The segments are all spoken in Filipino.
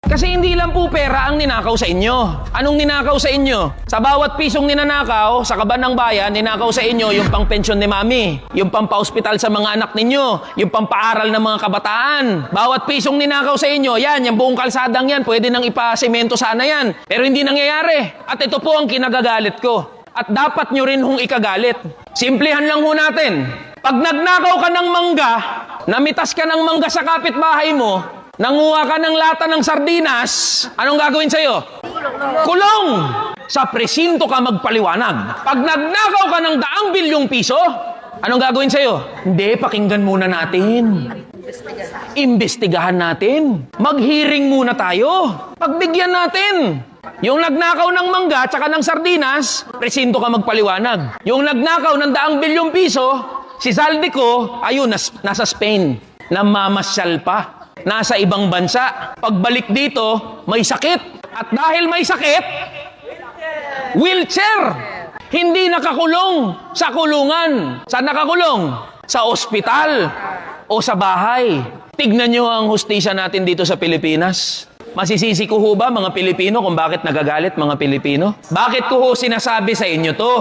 Kasi hindi lang po pera ang ninakaw sa inyo. Anong ninakaw sa inyo? Sa bawat pisong ninanakaw, sa kaban ng bayan, ninakaw sa inyo yung pang-pensyon ni mami, yung pampa-hospital sa mga anak ninyo, yung pampaaral ng mga kabataan. Bawat pisong ninakaw sa inyo, yan, yung buong kalsadang yan, pwede nang ipasemento sana yan. Pero hindi nangyayari. At ito po ang kinagagalit ko. At dapat nyo rin hong ikagalit. Simplihan lang ho natin. Pag nagnakaw ka ng mangga, namitas ka ng mangga sa kapitbahay mo, nanguha ka ng lata ng sardinas, anong gagawin sa'yo? Kulong! Sa presinto ka magpaliwanag. Pag nagnakaw ka ng 100 bilyong piso, anong gagawin sa'yo? Hindi, pakinggan muna natin. Imbestigahan natin. Mag-hearing muna tayo. Pagbigyan natin. Yung nagnakaw ng mangga at saka ng sardinas, presinto ka magpaliwanag. Yung nagnakaw ng 100 bilyong piso, si Zaldico, ayun, nasa Spain. Namamasyal pa. Nasa ibang bansa. Pagbalik dito, may sakit. At dahil may sakit, wheelchair. Hindi nakakulong sa kulungan. Saan nakakulong? Sa ospital o sa bahay. Tignan nyo ang hustisya natin dito sa Pilipinas. Masisisi ko ho ba mga Pilipino kung bakit nagagalit mga Pilipino? Bakit ko ho sinasabi sa inyo to?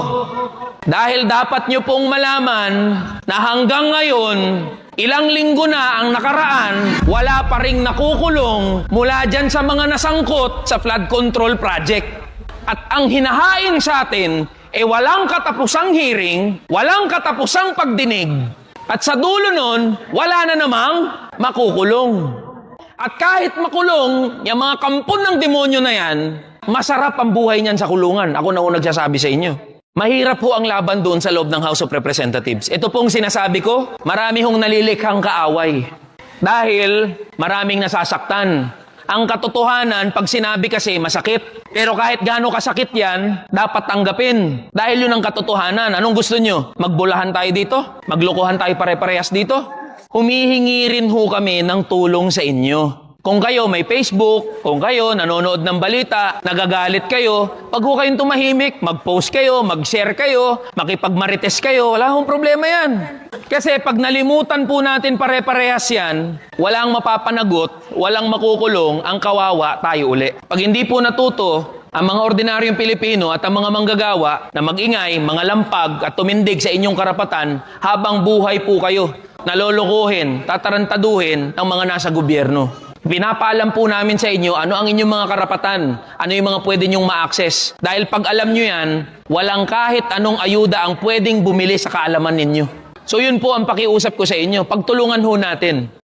Dahil dapat nyo pong malaman na hanggang ngayon, ilang linggo na ang nakaraan, wala pa ring nakukulong mula dyan sa mga nasangkot sa flood control project. At ang hinahain sa atin, walang katapusang hearing, walang katapusang pagdinig, at sa dulo nun, wala na namang makukulong. At kahit makulong, yung mga kampon ng demonyo na yan, masarap ang buhay niyan sa kulungan. Ako na nagsasabi sa inyo. Mahirap ho ang laban doon sa loob ng House of Representatives. Ito pong sinasabi ko, marami hong nalilikhang kaaway. Dahil maraming nasasaktan. Ang katotohanan, pag sinabi kasi masakit. Pero kahit gaano kasakit yan, dapat tanggapin. Dahil yun ang katotohanan. Anong gusto nyo? Magbulahan tayo dito? Maglokohan tayo pare-parehas dito? Humihingi rin ho kami ng tulong sa inyo. Kung kayo may Facebook, kung kayo nanonood ng balita, nagagalit kayo, pag ho kayong tumahimik, mag-post kayo, mag-share kayo, makipagmarites kayo, wala hong problema yan. Kasi pag nalimutan po natin pare-parehas yan, walang mapapanagot, walang makukulong, ang kawawa tayo uli. Pag hindi po natuto, ang mga ordinaryong Pilipino at ang mga manggagawa na mag-ingay, mga lampag at tumindig sa inyong karapatan habang buhay po kayo, nalolokohin, tatarantaduhin ng mga nasa gobyerno. Pinapaalam po namin sa inyo ano ang inyong mga karapatan, ano yung mga pwede nyong ma-access. Dahil pag alam nyo yan, walang kahit anong ayuda ang pwedeng bumili sa kaalaman ninyo. So yun po ang pakiusap ko sa inyo, pagtulungan ho natin.